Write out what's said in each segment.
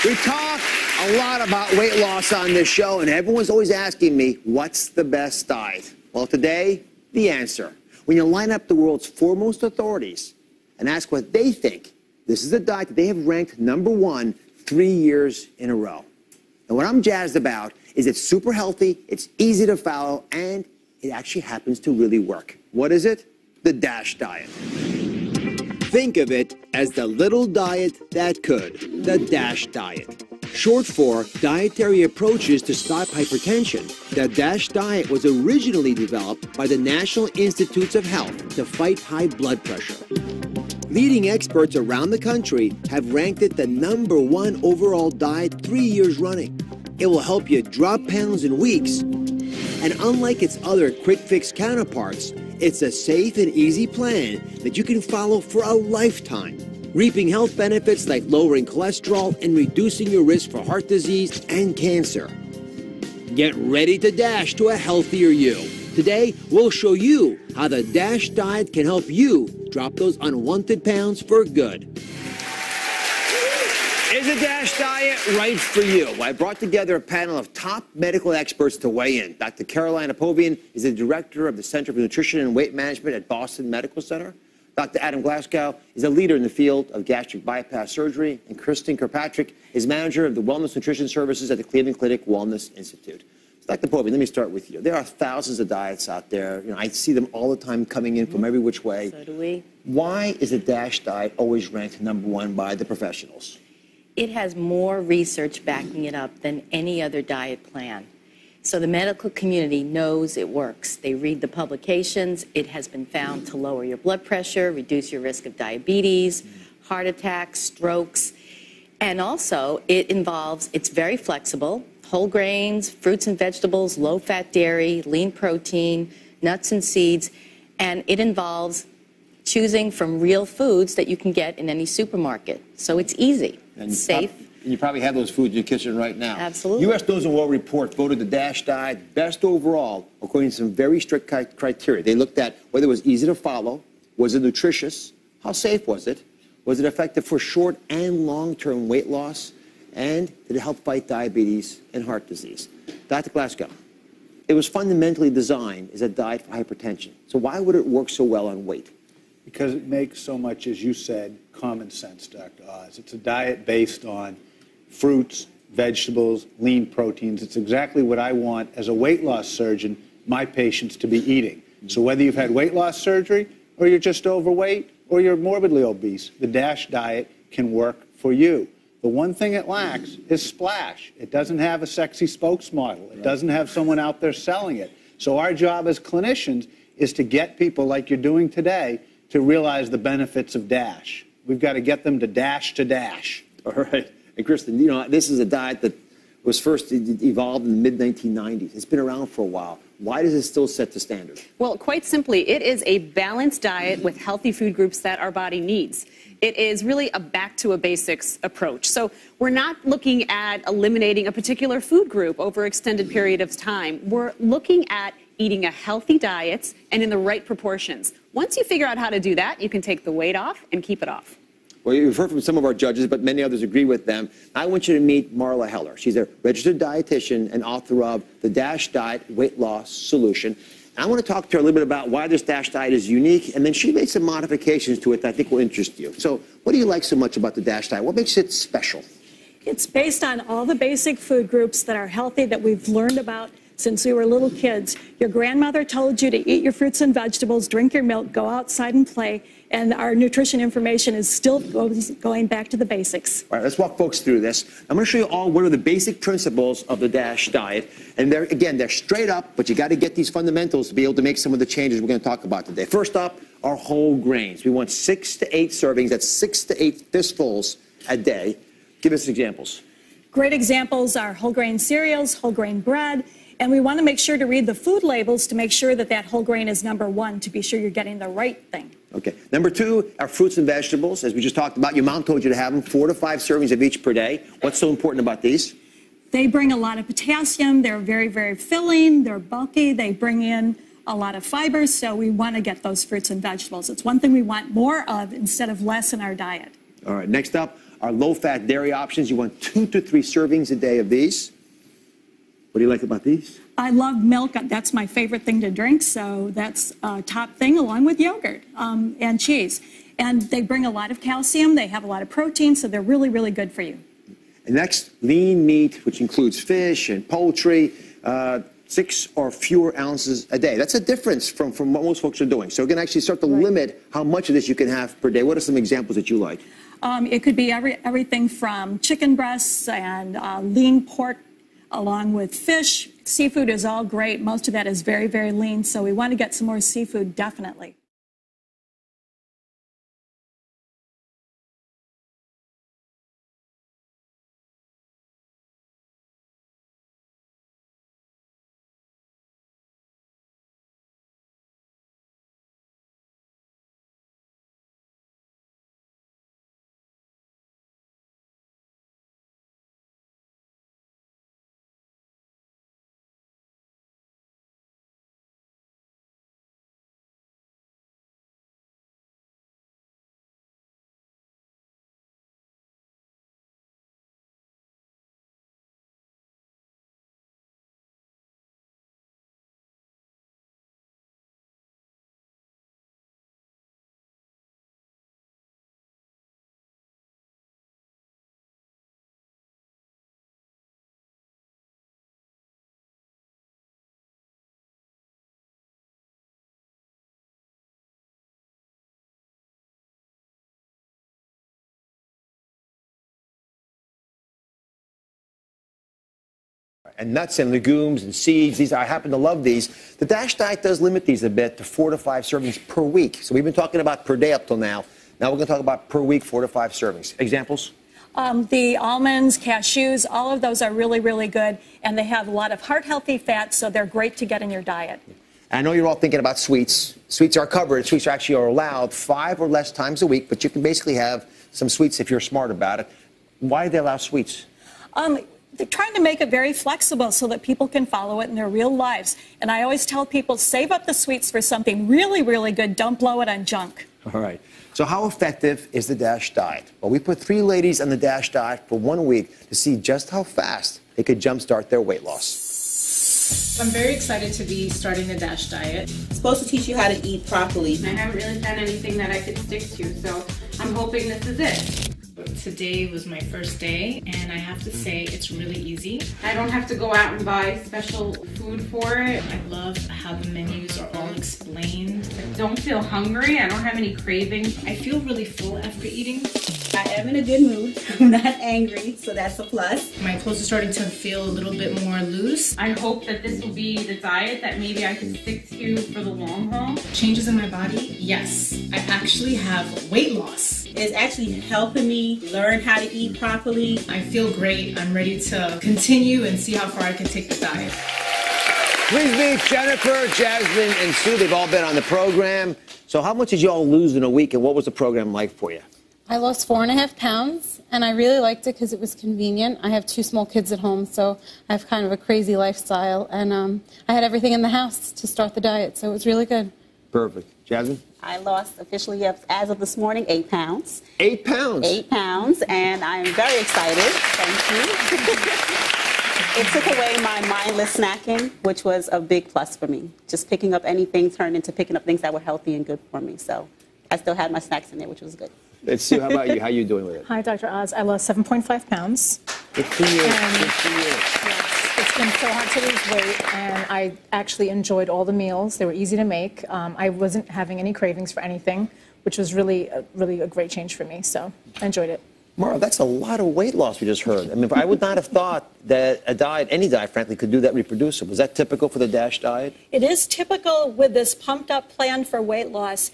We talk a lot about weight loss on this show, and everyone's always asking me, what's the best diet? Well, today, the answer. When you line up the world's foremost authorities and ask what they think, this is a diet that they have ranked #1 3 years in a row. And what I'm jazzed about is it's super healthy, it's easy to follow, and it actually happens to really work. What is it? The DASH diet. Think of it as the little diet that could, the DASH diet. Short for Dietary Approaches to Stop Hypertension. The DASH diet was originally developed by the National Institutes of Health to fight high blood pressure. Leading experts around the country have ranked it the #1 overall diet 3 years running. It will help you drop pounds in weeks. And unlike its other quick fix counterparts, it's a safe and easy plan that you can follow for a lifetime, reaping health benefits like lowering cholesterol and reducing your risk for heart disease and cancer. Get ready to dash to a healthier you. Today, we'll show you how the DASH diet can help you drop those unwanted pounds for good. Is the DASH diet right for you? Well, I brought together a panel of top medical experts to weigh in. Dr. Caroline Apovian is the director of the Center for Nutrition and Weight Management at Boston Medical Center. Dr. Adam Glasgow is a leader in the field of gastric bypass surgery. And Kristen Kirkpatrick is manager of the Wellness Nutrition Services at the Cleveland Clinic Wellness Institute. So Dr. Apovian, let me start with you. There are thousands of diets out there. You know, I see them all the time coming in from every which way. So do we. Why is the DASH diet always ranked #1 by the professionals? It has more research backing it up than any other diet plan. So the medical community knows it works. They read the publications. It has been found to lower your blood pressure, reduce your risk of diabetes, heart attacks, strokes. And also, it's very flexible, whole grains, fruits and vegetables, low-fat dairy, lean protein, nuts and seeds, and it involves choosing from real foods that you can get in any supermarket. So it's easy. And safe. You probably have those foods in your kitchen right now. Absolutely. U.S. News and World Report voted the DASH diet best overall according to some very strict criteria. They looked at whether it was easy to follow, was it nutritious, how safe was it effective for short and long-term weight loss, and did it help fight diabetes and heart disease? Dr. Glasgow, it was fundamentally designed as a diet for hypertension. So why would it work so well on weight? Because it makes so much, as you said, common sense, Dr. Oz. It's a diet based on fruits, vegetables, lean proteins. It's exactly what I want as a weight loss surgeon my patients to be eating. So whether you've had weight loss surgery or you're just overweight or you're morbidly obese, the DASH diet can work for you. The one thing it lacks is splash. It doesn't have a sexy spokesmodel. It doesn't have someone out there selling it. So our job as clinicians is to get people like you're doing today to realize the benefits of DASH. We've got to get them to dash to dash. All right. And Kristen, you know, this is a diet that was first evolved in the mid-1990s. It's been around for a while. Why does it still set the standard? Well, quite simply, it is a balanced diet with healthy food groups that our body needs. It is really a back to a basics approach. So we're not looking at eliminating a particular food group over an extended period of time. We're looking at eating a healthy diet and in the right proportions. Once you figure out how to do that, you can take the weight off and keep it off. Well, you've heard from some of our judges, but many others agree with them. I want you to meet Marla Heller. She's a registered dietitian and author of The DASH Diet Weight Loss Solution. And I want to talk to her a little bit about why this DASH diet is unique, and then she made some modifications to it that I think will interest you. So what do you like so much about the DASH diet? What makes it special? It's based on all the basic food groups that are healthy that we've learned about since we were little kids. Your grandmother told you to eat your fruits and vegetables, drink your milk, go outside and play, and our nutrition information is still going back to the basics. All right, let's walk folks through this. I'm going to show you all what are the basic principles of the DASH diet. And they're straight up, but you got to get these fundamentals to be able to make some of the changes we're going to talk about today. First up are whole grains. We want 6 to 8 servings. That's 6 to 8 fistfuls a day. Give us examples. Great examples are whole grain cereals, whole grain bread, and we want to make sure to read the food labels to make sure that that whole grain is #1 to be sure you're getting the right thing. Okay. Number 2 are fruits and vegetables. As we just talked about, your mom told you to have them 4 to 5 servings of each per day. What's so important about these? They bring a lot of potassium. They're very, very filling. They're bulky. They bring in a lot of fiber, so we want to get those fruits and vegetables. It's one thing we want more of instead of less in our diet. All right. Next up our low-fat dairy options. You want 2 to 3 servings a day of these. What do you like about these? I love milk. That's my favorite thing to drink, so that's a top thing along with yogurt and cheese. And they bring a lot of calcium. They have a lot of protein, so they're really, really good for you. And next, lean meat, which includes fish and poultry, 6 or fewer ounces a day. That's a difference from what most folks are doing. So we're going to actually start to limit how much of this you can have per day. What are some examples that you like? It could be everything from chicken breasts and lean pork, along with fish. Seafood is all great. Most of that is very, very lean, so we want to get some more seafood, definitely. And nuts and legumes and seeds. I happen to love these. The DASH diet does limit these a bit to 4 to 5 servings per week. So we've been talking about per day up till now. Now we're going to talk about per week, 4 to 5 servings. Examples? The almonds, cashews, all of those are really, really good. And they have a lot of heart-healthy fats, so they're great to get in your diet. I know you're all thinking about sweets. Sweets are covered. Sweets actually are allowed 5 or less times a week, but you can basically have some sweets if you're smart about it. Why do they allow sweets? They're trying to make it very flexible so that people can follow it in their real lives. And I always tell people, save up the sweets for something really, really good. Don't blow it on junk. All right. So how effective is the DASH diet? Well, we put 3 ladies on the DASH diet for 1 week to see just how fast they could jumpstart their weight loss. I'm very excited to be starting the DASH diet. It's supposed to teach you how to eat properly. I haven't really found anything that I could stick to, so I'm hoping this is it. Today was my first day, and I have to say it's really easy. I don't have to go out and buy special food for it. I love how the menus are all explained. I don't feel hungry. I don't have any cravings. I feel really full after eating. I am in a good mood. I'm not angry, so that's a plus. My clothes are starting to feel a little bit more loose. I hope that this will be the diet that maybe I can stick to for the long haul. Changes in my body? Yes. I actually have weight loss. It's actually helping me learn how to eat properly. I feel great. I'm ready to continue and see how far I can take the diet. Please meet Jennifer, Jasmine, and Sue. They've all been on the program. So how much did you all lose in a week, and what was the program like for you? I lost 4.5 pounds, and I really liked it because it was convenient. I have 2 small kids at home, so I have kind of a crazy lifestyle, and I had everything in the house to start the diet, so it was really good. Perfect. Jasmine? I lost officially, as of this morning, 8 pounds. 8 pounds? 8 pounds, and I'm very excited. Thank you. It took away my mindless snacking, which was a big plus for me. Just picking up anything turned into picking up things that were healthy and good for me. So I still had my snacks in there, which was good. Let's see, how about you? How are you doing with it? Hi, Dr. Oz. I lost 7.5 pounds. Good for you. Good for you. Yes, it's been so hard to lose weight, and I actually enjoyed all the meals. They were easy to make. I wasn't having any cravings for anything, which was really a great change for me. So I enjoyed it. Mara, that's a lot of weight loss we just heard. I mean, I would not have thought that a diet, any diet, frankly, could do that reproducible. Is that typical for the DASH diet? It is typical with this pumped-up plan for weight loss.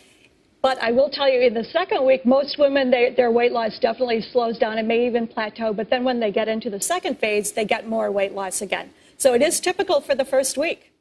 But I will tell you, in the second week, most women, their weight loss definitely slows down and may even plateau. But then when they get into the second phase, they get more weight loss again. So it is typical for the first week.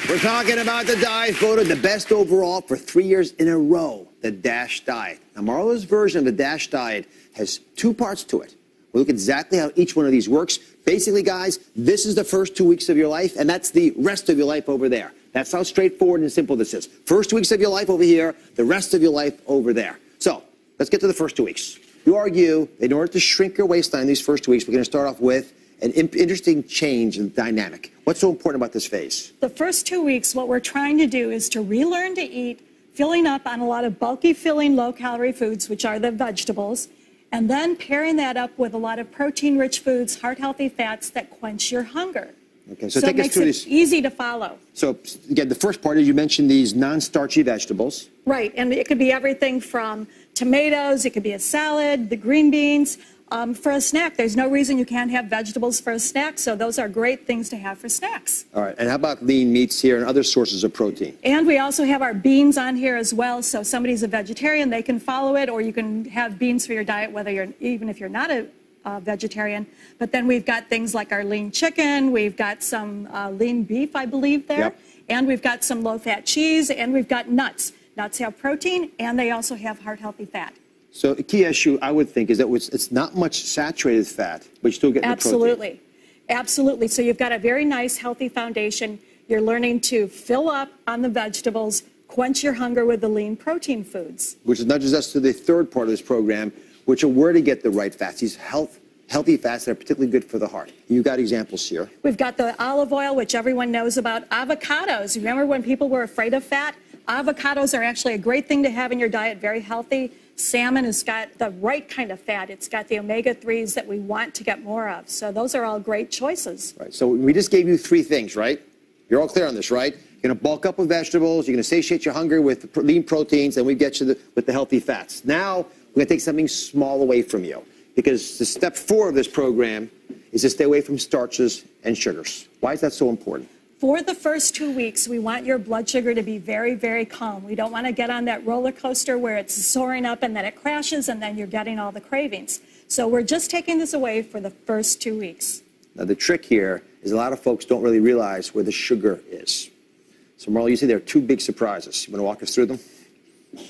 We're talking about the diet voted the best overall for 3 years in a row, the DASH diet. Now, Marla's version of the DASH diet has 2 parts to it. We'll look exactly how each one of these works. Basically, guys, this is the first 2 weeks of your life, and that's the rest of your life over there. That's how straightforward and simple this is. First 2 weeks of your life over here, the rest of your life over there. So let's get to the first 2 weeks. You argue that in order to shrink your waistline these first 2 weeks, we're going to start off with an interesting change in dynamic. What's so important about this phase? The first 2 weeks, what we're trying to do is to relearn to eat, filling up on a lot of bulky, filling, low-calorie foods, which are the vegetables, and then pairing that up with a lot of protein-rich foods, heart-healthy fats that quench your hunger. Okay, so So take it us makes through it this. easy to follow. So again, the first part is you mentioned these non-starchy vegetables. Right, and it could be everything from tomatoes, it could be a salad, the green beans. For a snack, there's no reason you can't have vegetables for a snack, so those are great things to have for snacks. All right, and how about lean meats here and other sources of protein? And we also have our beans on here as well, so if somebody's a vegetarian, they can follow it, or you can have beans for your diet, even if you're not a vegetarian. But then we've got things like our lean chicken, we've got some lean beef, I believe, there, Yep. and we've got some low-fat cheese, and we've got nuts. Nuts have protein, and they also have heart-healthy fat. So a key issue, I would think, is that it's not much saturated fat, but you still get the protein. Absolutely. Absolutely. So you've got a very nice, healthy foundation. You're learning to fill up on the vegetables, quench your hunger with the lean protein foods. Which nudges us to the third part of this program, which are where to get the right fats, these healthy fats that are particularly good for the heart. You've got examples here. We've got the olive oil, which everyone knows about. Avocados. Remember when people were afraid of fat? Avocados are actually a great thing to have in your diet, very healthy. Salmon has got the right kind of fat. It's got the omega-3s that we want to get more of. So those are all great choices. Right, so we just gave you three things, right? You're all clear on this, right? You're going to bulk up with vegetables, you're going to satiate your hunger with lean proteins, and we get you with the healthy fats. Now, we're going to take something small away from you, because the step 4 of this program is to stay away from starches and sugars. Why is that so important? For the first 2 weeks, we want your blood sugar to be very, very calm. We don't want to get on that roller coaster where it's soaring up and then it crashes and then you're getting all the cravings. So we're just taking this away for the first 2 weeks. Now, the trick here is a lot of folks don't really realize where the sugar is. So, Marla, you say there are 2 big surprises. You want to walk us through them?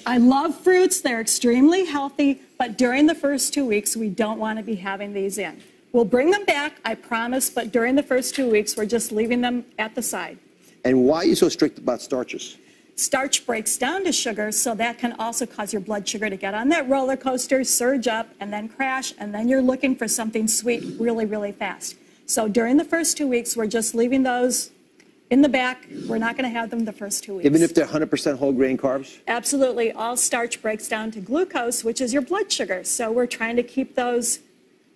I love fruits. They're extremely healthy, but during the first 2 weeks, we don't want to be having these in. We'll bring them back, I promise, but during the first 2 weeks, we're just leaving them at the side. And why are you so strict about starches? Starch breaks down to sugar, so that can also cause your blood sugar to get on that roller coaster, surge up, and then crash, and then you're looking for something sweet really, really fast. So during the first 2 weeks, we're just leaving those in the back. We're not going to have them the first 2 weeks. Even if they're 100% whole grain carbs? Absolutely. All starch breaks down to glucose, which is your blood sugar. So we're trying to keep those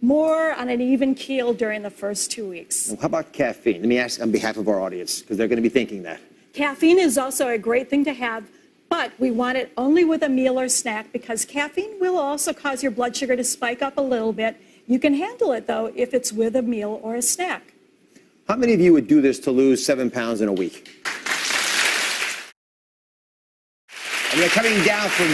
more on an even keel during the first 2 weeks. Now, how about caffeine? Let me ask on behalf of our audience, because they're going to be thinking that. Caffeine is also a great thing to have, but we want it only with a meal or snack, because caffeine will also cause your blood sugar to spike up a little bit. You can handle it, though, if it's with a meal or a snack. How many of you would do this to lose 7 pounds in a week? And they're coming down from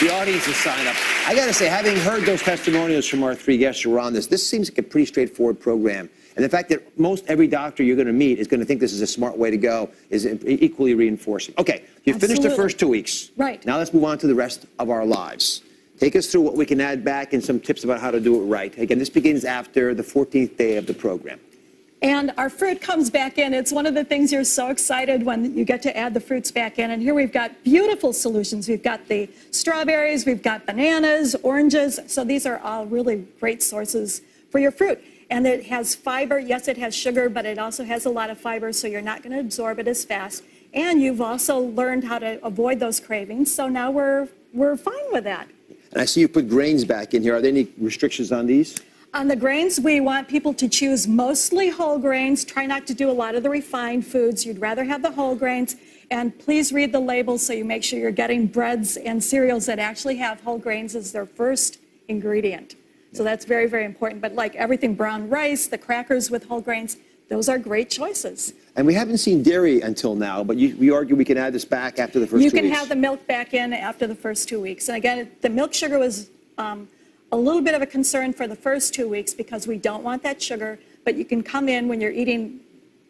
the audience to sign up. I got to say, having heard those testimonials from our 3 guests who were on this seems like a pretty straightforward program. And the fact that most every doctor you're going to meet is going to think this is a smart way to go is equally reinforcing. Okay, you finished the first 2 weeks. Right. Now let's move on to the rest of our lives. Take us through what we can add back and some tips about how to do it right. Again, this begins after the 14th day of the program. And our fruit comes back in. It's one of the things you're so excited when you get to add the fruits back in. And here we've got beautiful solutions. We've got the strawberries, we've got bananas, oranges. So these are all really great sources for your fruit. And it has fiber. Yes, it has sugar, but it also has a lot of fiber, so you're not going to absorb it as fast. And you've also learned how to avoid those cravings. So now we're fine with that. And I see you put grains back in here. Are there any restrictions on these? On the grains, we want people to choose mostly whole grains. Try not to do a lot of the refined foods. You'd rather have the whole grains. And please read the labels so you make sure you're getting breads and cereals that actually have whole grains as their first ingredient. So that's very, very important. But like everything, brown rice, the crackers with whole grains, those are great choices. And we haven't seen dairy until now, but we argue we can add this back after the first 2 weeks. You can have the milk back in after the first 2 weeks. And again, the milk sugar was a little bit of a concern for the first 2 weeks because we don't want that sugar, but you can come in when you're eating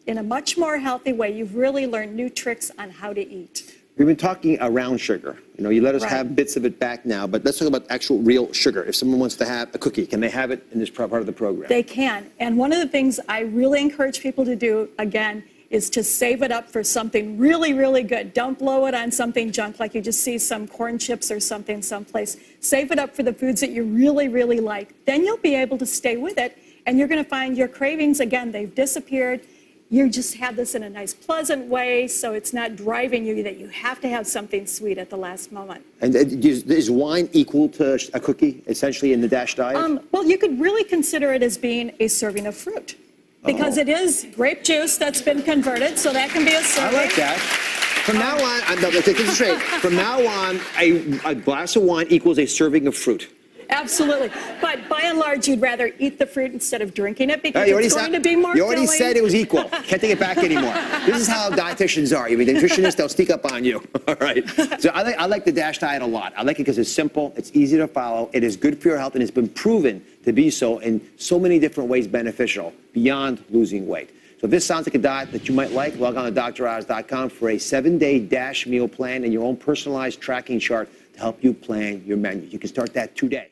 in a much more healthy way. You've really learned new tricks on how to eat. We've been talking around sugar. You know, you let us have bits of it back now, but let's talk about actual real sugar. If someone wants to have a cookie, can they have it in this part of the program? They can. And one of the things I really encourage people to do, again, is to save it up for something really, really good. Don't blow it on something junk like you just see some corn chips or something someplace. Save it up for the foods that you really, really like. Then you'll be able to stay with it, and you're going to find your cravings, again, they've disappeared. You just have this in a nice, pleasant way, so it's not driving you that you have to have something sweet at the last moment. And is wine equal to a cookie, essentially, in the DASH diet? Well, you could really consider it as being a serving of fruit, because it is grape juice that's been converted, so that can be a serving. I like that. From now on, let's take this straight. From now on, a glass of wine equals a serving of fruit. Absolutely. But by and large, you'd rather eat the fruit instead of drinking it because it's going to be more You already filling. said it was equal. Can't take it back anymore. This is how dietitians are. You're a nutritionist, they'll sneak up on you. All right. So I like the DASH diet a lot. I like it because it's simple, it's easy to follow, it is good for your health, and it's been proven to be so in so many different ways beneficial beyond losing weight. So if this sounds like a diet that you might like, log on to DrOz.com for a 7-day DASH meal plan and your own personalized tracking chart to help you plan your menu. You can start that today.